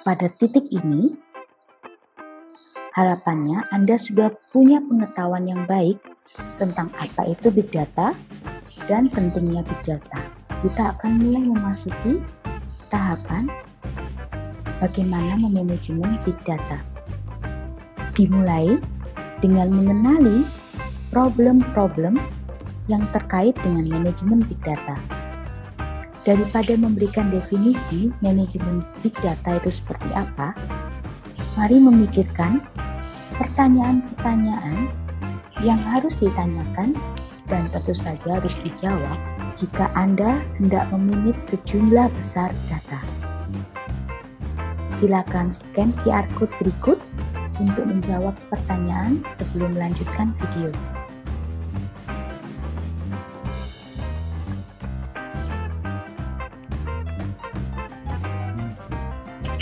Pada titik ini, harapannya Anda sudah punya pengetahuan yang baik tentang apa itu Big Data dan pentingnya Big Data. Kita akan mulai memasuki tahapan bagaimana memanajemen Big Data. Dimulai dengan mengenali problem-problem yang terkait dengan manajemen Big Data. Daripada memberikan definisi manajemen Big Data itu seperti apa, mari memikirkan pertanyaan-pertanyaan yang harus ditanyakan dan tentu saja harus dijawab jika Anda hendak memanage sejumlah besar data. Silakan scan QR Code berikut untuk menjawab pertanyaan sebelum melanjutkan video.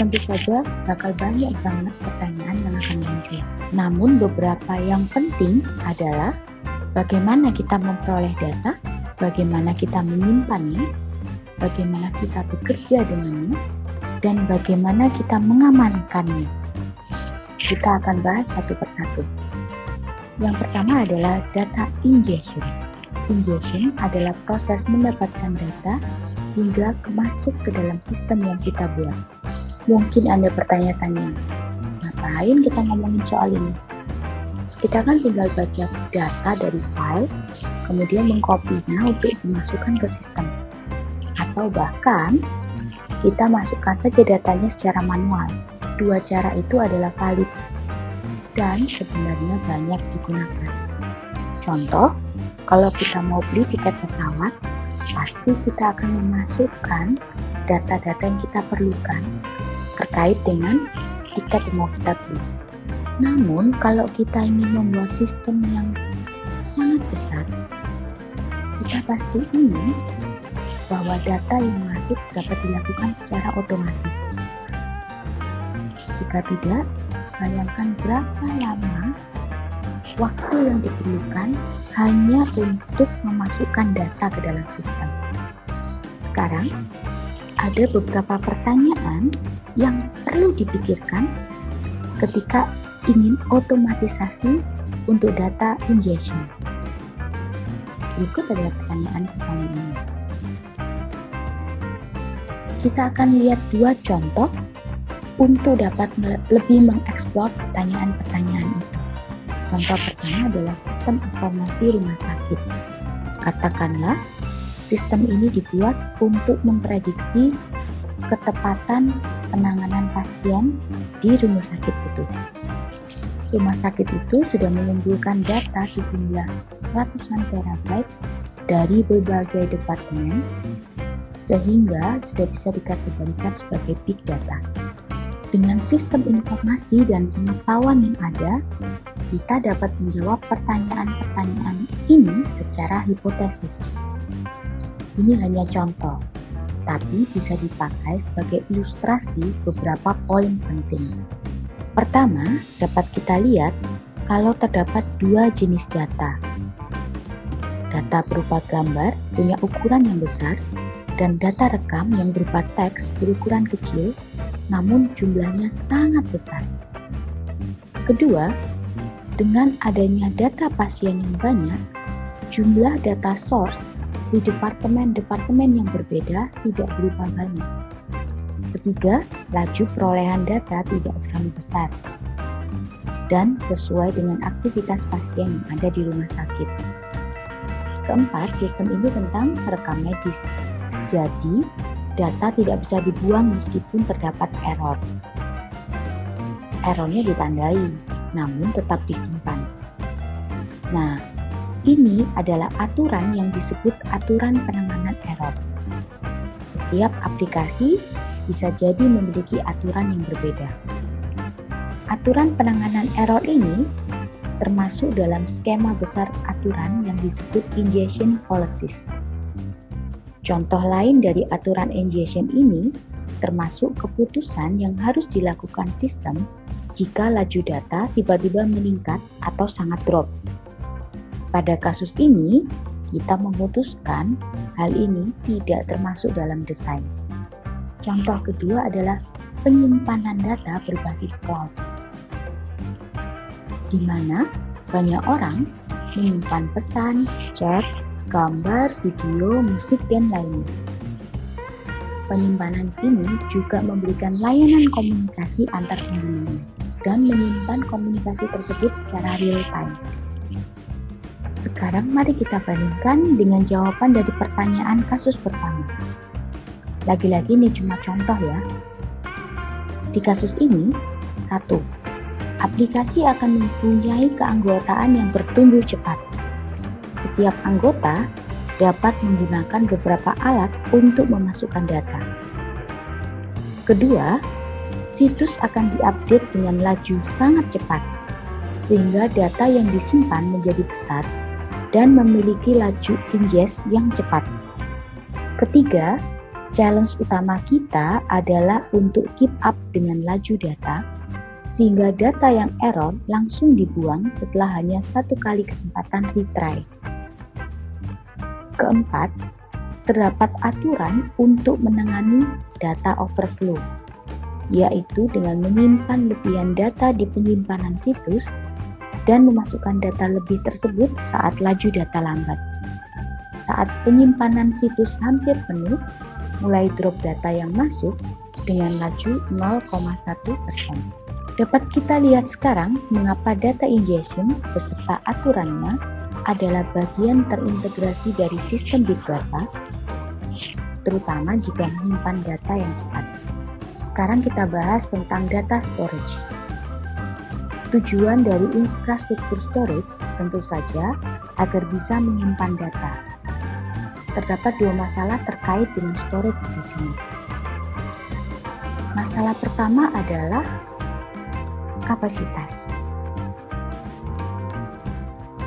Tentu saja bakal banyak banget pertanyaan yang akan muncul. Namun beberapa yang penting adalah bagaimana kita memperoleh data, bagaimana kita menyimpannya, bagaimana kita bekerja dengannya, dan bagaimana kita mengamankannya. Kita akan bahas satu persatu. Yang pertama adalah data ingestion. Ingestion adalah proses mendapatkan data hingga masuk ke dalam sistem yang kita buat. Mungkin Anda bertanya-tanya, ngapain kita ngomongin soal ini? Kita kan tinggal baca data dari file, kemudian mengkopinya untuk dimasukkan ke sistem. Atau bahkan, kita masukkan saja datanya secara manual. Dua cara itu adalah valid dan sebenarnya banyak digunakan. Contoh, kalau kita mau beli tiket pesawat, pasti kita akan memasukkan data-data yang kita perlukan terkait dengan tiket yang mau kita beli. Namun, kalau kita ingin membuat sistem yang sangat besar, kita pasti ingin bahwa data yang masuk dapat dilakukan secara otomatis. Jika tidak, bayangkan berapa lama waktu yang diperlukan hanya untuk memasukkan data ke dalam sistem. Sekarang, ada beberapa pertanyaan yang perlu dipikirkan ketika ingin otomatisasi untuk data ingestion. Berikut adalah pertanyaan-pertanyaan. Kita akan lihat dua contoh untuk dapat lebih mengeksplor pertanyaan-pertanyaan itu. Contoh pertama adalah sistem informasi rumah sakit. Katakanlah, sistem ini dibuat untuk memprediksi ketepatan penanganan pasien di rumah sakit itu. Rumah sakit itu sudah mengumpulkan data sejumlah ratusan terabytes dari berbagai departemen, sehingga sudah bisa dikategorikan sebagai big data. Dengan sistem informasi dan pengetahuan yang ada, kita dapat menjawab pertanyaan-pertanyaan ini secara hipotesis. Ini hanya contoh, tapi bisa dipakai sebagai ilustrasi beberapa poin penting. Pertama, dapat kita lihat kalau terdapat dua jenis data. Data berupa gambar punya ukuran yang besar, dan data rekam yang berupa teks berukuran kecil, namun jumlahnya sangat besar. Kedua, dengan adanya data pasien yang banyak, jumlah data source di departemen-departemen yang berbeda tidak berubah banyak. Ketiga, laju perolehan data tidak terlalu besar dan sesuai dengan aktivitas pasien yang ada di rumah sakit. Keempat, sistem ini tentang rekam medis. Jadi, data tidak bisa dibuang meskipun terdapat error. Errornya ditandai, namun tetap disimpan. Nah, ini adalah aturan yang disebut aturan penanganan error. Setiap aplikasi bisa jadi memiliki aturan yang berbeda. Aturan penanganan error ini termasuk dalam skema besar aturan yang disebut ingestion policies. Contoh lain dari aturan ingestion ini termasuk keputusan yang harus dilakukan sistem jika laju data tiba-tiba meningkat atau sangat drop. Pada kasus ini, kita memutuskan hal ini tidak termasuk dalam desain. Contoh kedua adalah penyimpanan data berbasis cloud, di mana banyak orang menyimpan pesan, chat, gambar, video, musik, dan lainnya. Penyimpanan ini juga memberikan layanan komunikasi antar pengguna dan menyimpan komunikasi tersebut secara real time. Sekarang mari kita bandingkan dengan jawaban dari pertanyaan kasus pertama. Lagi-lagi ini cuma contoh ya. Di kasus ini, 1. Aplikasi akan mempunyai keanggotaan yang bertumbuh cepat. Setiap anggota dapat menggunakan beberapa alat untuk memasukkan data. Kedua, situs akan diupdate dengan laju sangat cepat, sehingga data yang disimpan menjadi besar dan memiliki laju ingest yang cepat. Ketiga, challenge utama kita adalah untuk keep up dengan laju data, sehingga data yang error langsung dibuang setelah hanya satu kali kesempatan retry. Keempat, terdapat aturan untuk menangani data overflow, yaitu dengan menyimpan lebihan data di penyimpanan situs dan memasukkan data lebih tersebut saat laju data lambat. Saat penyimpanan situs hampir penuh, mulai drop data yang masuk dengan laju 0,1%. Dapat kita lihat sekarang mengapa data ingestion beserta aturannya adalah bagian terintegrasi dari sistem big data, terutama jika menyimpan data yang cepat. Sekarang kita bahas tentang data storage. Tujuan dari infrastruktur storage tentu saja agar bisa menyimpan data. Terdapat dua masalah terkait dengan storage di sini. Masalah pertama adalah kapasitas.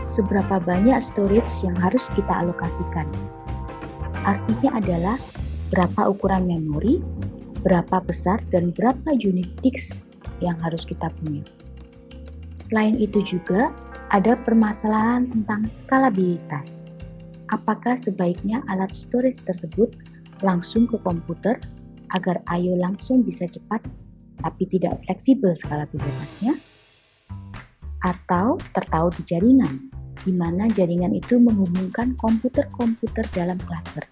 Seberapa banyak storage yang harus kita alokasikan? Artinya adalah berapa ukuran memori, berapa besar, dan berapa unit disk yang harus kita punya. Selain itu juga ada permasalahan tentang skalabilitas. Apakah sebaiknya alat storage tersebut langsung ke komputer agar I/O langsung bisa cepat tapi tidak fleksibel skalabilitasnya? Atau tertaut di jaringan, di mana jaringan itu menghubungkan komputer-komputer dalam klaster.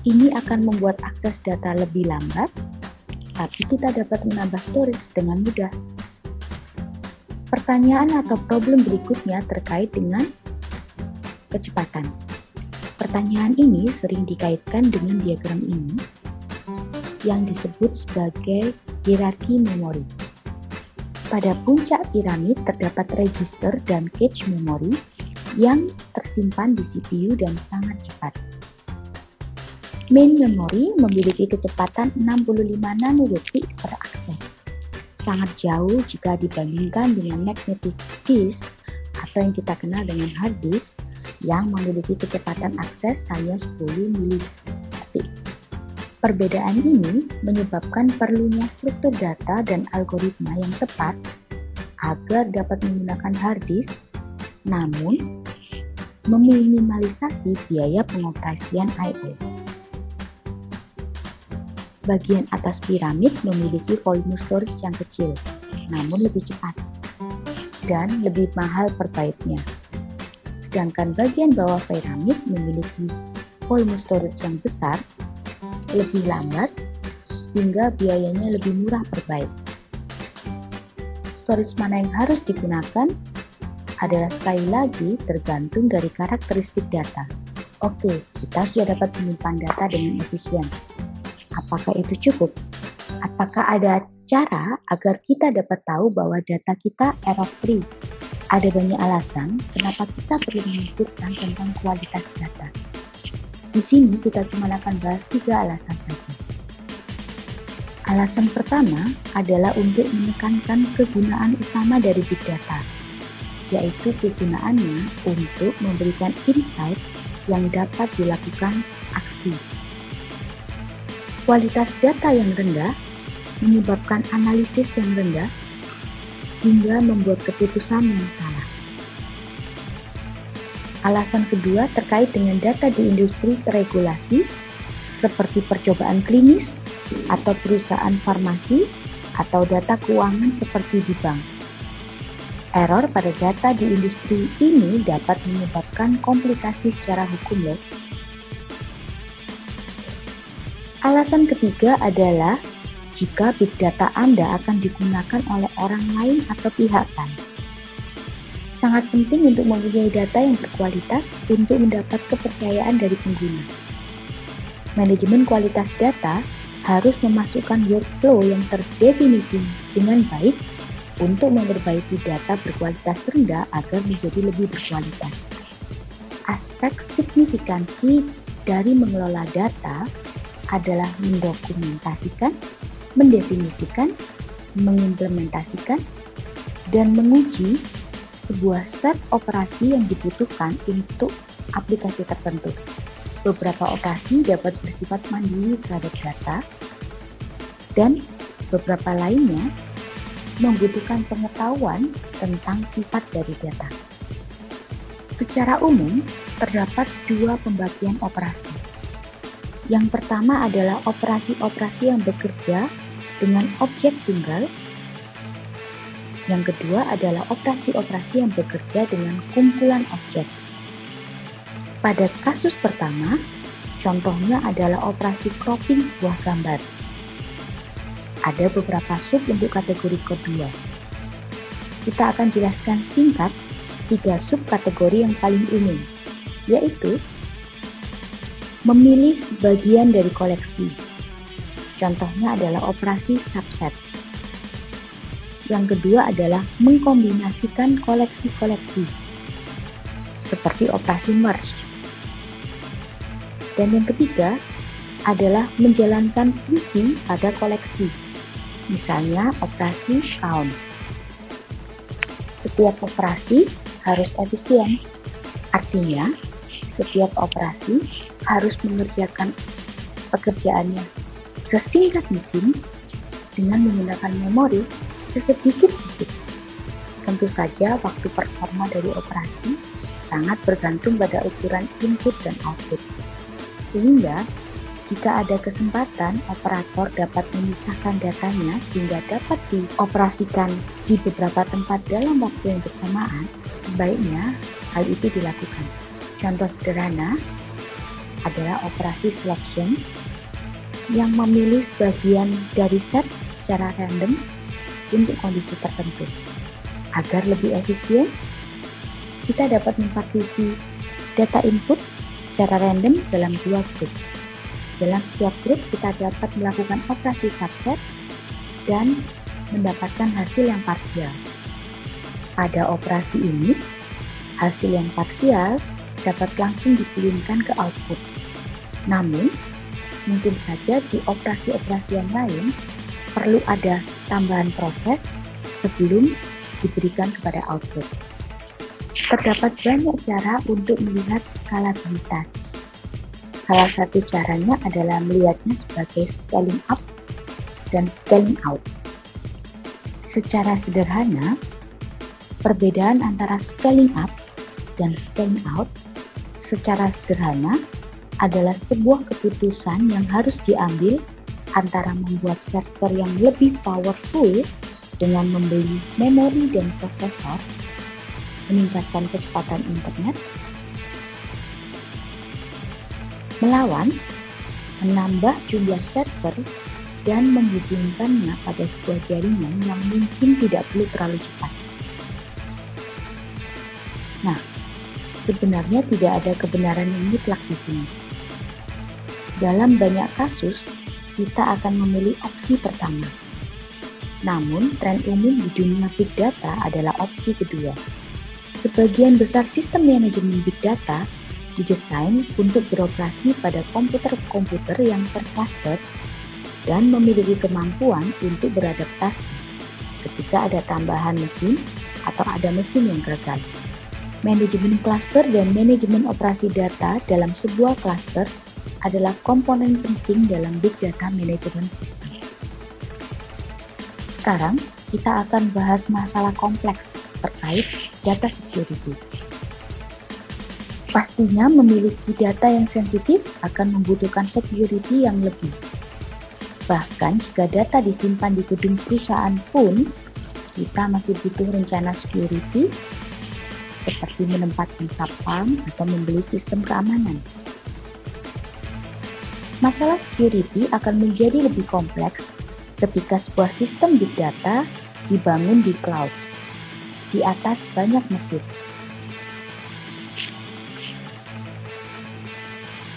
Ini akan membuat akses data lebih lambat, tapi kita dapat menambah storage dengan mudah. Pertanyaan atau problem berikutnya terkait dengan kecepatan. Pertanyaan ini sering dikaitkan dengan diagram ini yang disebut sebagai hierarki memori. Pada puncak piramid terdapat register dan cache memori yang tersimpan di CPU dan sangat cepat. Main memory memiliki kecepatan 65 nanodetik per akses. Sangat jauh jika dibandingkan dengan magnetic disk atau yang kita kenal dengan hard disk yang memiliki kecepatan akses hanya 10 milidetik. Perbedaan ini menyebabkan perlunya struktur data dan algoritma yang tepat agar dapat menggunakan hard disk, namun meminimalisasi biaya pengoperasian I/O. Bagian atas piramid memiliki volume storage yang kecil, namun lebih cepat dan lebih mahal per byte-nya. Sedangkan bagian bawah piramid memiliki volume storage yang besar, lebih lambat, sehingga biayanya lebih murah per byte. Storage mana yang harus digunakan adalah sekali lagi tergantung dari karakteristik data. Oke, kita sudah dapat menyimpan data dengan efisien. Apakah itu cukup? Apakah ada cara agar kita dapat tahu bahwa data kita error free? Ada banyak alasan kenapa kita perlu memikirkan tentang kualitas data. Di sini kita cuma akan bahas 3 alasan saja. Alasan pertama adalah untuk menekankan kegunaan utama dari big data, yaitu kegunaannya untuk memberikan insight yang dapat dilakukan aksi. Kualitas data yang rendah menyebabkan analisis yang rendah hingga membuat keputusan yang salah. Alasan kedua terkait dengan data di industri terregulasi seperti percobaan klinis atau perusahaan farmasi, atau data keuangan seperti di bank. Error pada data di industri ini dapat menyebabkan komplikasi secara hukum loh. Alasan ketiga adalah jika big data Anda akan digunakan oleh orang lain atau pihak lain. Sangat penting untuk mempunyai data yang berkualitas untuk mendapat kepercayaan dari pengguna. Manajemen kualitas data harus memasukkan workflow yang terdefinisi dengan baik untuk memperbaiki data berkualitas rendah agar menjadi lebih berkualitas. Aspek signifikansi dari mengelola data adalah mendokumentasikan, mendefinisikan, mengimplementasikan, dan menguji sebuah set operasi yang dibutuhkan untuk aplikasi tertentu. Beberapa operasi dapat bersifat mandiri terhadap data, dan beberapa lainnya membutuhkan pengetahuan tentang sifat dari data. Secara umum, terdapat dua pembagian operasi. Yang pertama adalah operasi-operasi yang bekerja dengan objek tunggal. Yang kedua adalah operasi-operasi yang bekerja dengan kumpulan objek. Pada kasus pertama, contohnya adalah operasi cropping sebuah gambar. Ada beberapa sub untuk kategori kedua. Kita akan jelaskan singkat 3 sub kategori yang paling umum, yaitu memilih sebagian dari koleksi. Contohnya adalah operasi subset. Yang kedua adalah mengkombinasikan koleksi-koleksi, seperti operasi merge. Dan yang ketiga adalah menjalankan fungsi pada koleksi. Misalnya operasi count. Setiap operasi harus efisien. Artinya, setiap operasi harus mengerjakan pekerjaannya sesingkat mungkin dengan menggunakan memori sesedikit mungkin. Tentu saja waktu performa dari operasi sangat bergantung pada ukuran input dan output. Sehingga jika ada kesempatan, operator dapat memisahkan datanya sehingga dapat dioperasikan di beberapa tempat dalam waktu yang bersamaan, sebaiknya hal itu dilakukan. Contoh sederhana adalah operasi selection yang memilih sebagian dari set secara random untuk kondisi tertentu. Agar lebih efisien, kita dapat mempartisi data input secara random dalam 2 grup. Dalam setiap grup kita dapat melakukan operasi subset dan mendapatkan hasil yang parsial. Pada operasi ini, hasil yang parsial dapat langsung dikirimkan ke output. Namun, mungkin saja di operasi-operasi yang lain perlu ada tambahan proses sebelum diberikan kepada output. Terdapat banyak cara untuk melihat skalabilitas. Salah satu caranya adalah melihatnya sebagai scaling up dan scaling out. Secara sederhana, perbedaan antara scaling up dan scaling out secara sederhana adalah sebuah keputusan yang harus diambil antara membuat server yang lebih powerful dengan membeli memori dan prosesor, meningkatkan kecepatan internet, melawan menambah jumlah server dan menghubungkannya pada sebuah jaringan yang mungkin tidak perlu terlalu cepat. Nah, sebenarnya tidak ada kebenaran yang mutlak di sini. Dalam banyak kasus, kita akan memilih opsi pertama. Namun, tren umum di dunia big data adalah opsi kedua. Sebagian besar sistem manajemen big data didesain untuk beroperasi pada komputer-komputer yang tercluster dan memiliki kemampuan untuk beradaptasi ketika ada tambahan mesin atau ada mesin yang gagal. Manajemen cluster dan manajemen operasi data dalam sebuah cluster adalah komponen penting dalam big data management system. Sekarang kita akan bahas masalah kompleks terkait data security. Pastinya memiliki data yang sensitif akan membutuhkan security yang lebih. Bahkan jika data disimpan di gedung perusahaan pun, kita masih butuh rencana security seperti menempatkan satpam atau membeli sistem keamanan. Masalah security akan menjadi lebih kompleks ketika sebuah sistem big data dibangun di cloud, di atas banyak mesin.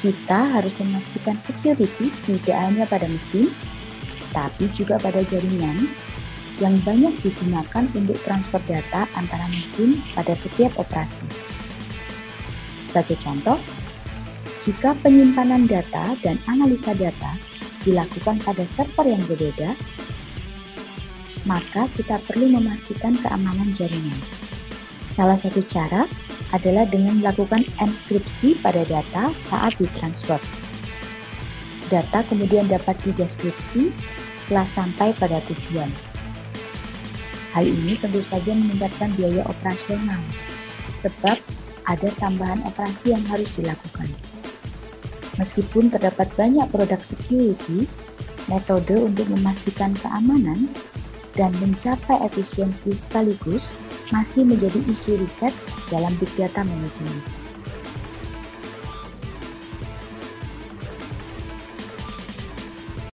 Kita harus memastikan security tidak hanya pada mesin, tapi juga pada jaringan yang banyak digunakan untuk transfer data antara mesin pada setiap operasi. Sebagai contoh, jika penyimpanan data dan analisa data dilakukan pada server yang berbeda, maka kita perlu memastikan keamanan jaringan. Salah satu cara adalah dengan melakukan enskripsi pada data saat ditransfer. Data kemudian dapat dideskripsi setelah sampai pada tujuan. Hal ini tentu saja meningkatkan biaya operasional, sebab ada tambahan operasi yang harus dilakukan. Meskipun terdapat banyak produk security, metode untuk memastikan keamanan dan mencapai efisiensi sekaligus masih menjadi isu riset dalam big data management.